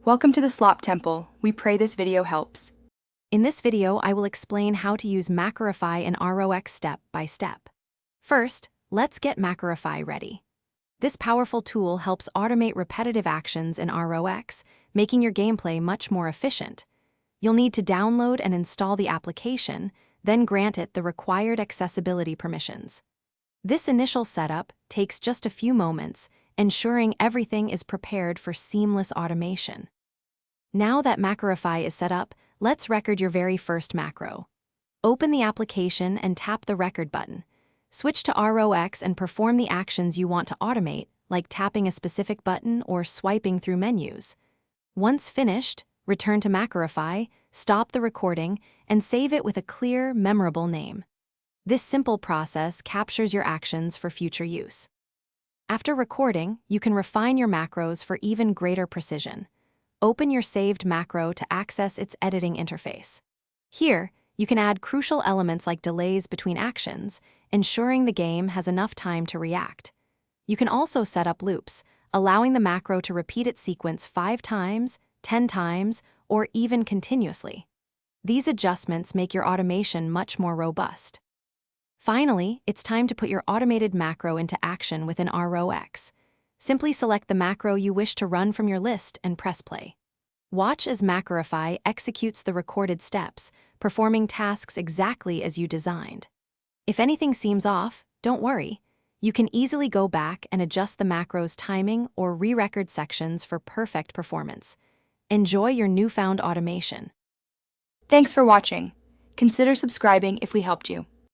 Welcome to the Slop Temple. We pray this video helps. In this video, I will explain how to use Macrorify and ROX step by step. First, let's get Macrorify ready. This powerful tool helps automate repetitive actions in ROX, making your gameplay much more efficient. You'll need to download and install the application, then grant it the required accessibility permissions. This initial setup takes just a few moments, ensuring everything is prepared for seamless automation. Now that Macrorify is set up, let's record your very first macro. Open the application and tap the record button. Switch to ROX and perform the actions you want to automate, like tapping a specific button or swiping through menus. Once finished, return to Macrorify, stop the recording, and save it with a clear, memorable name. This simple process captures your actions for future use. After recording, you can refine your macros for even greater precision. Open your saved macro to access its editing interface. Here, you can add crucial elements like delays between actions, ensuring the game has enough time to react. You can also set up loops, allowing the macro to repeat its sequence 5 times, 10 times, or even continuously. These adjustments make your automation much more robust. Finally, it's time to put your automated macro into action within ROX. Simply select the macro you wish to run from your list and press play. Watch as Macrorify executes the recorded steps, performing tasks exactly as you designed. If anything seems off, don't worry. You can easily go back and adjust the macro's timing or re-record sections for perfect performance. Enjoy your newfound automation. Thanks for watching. Consider subscribing if we helped you.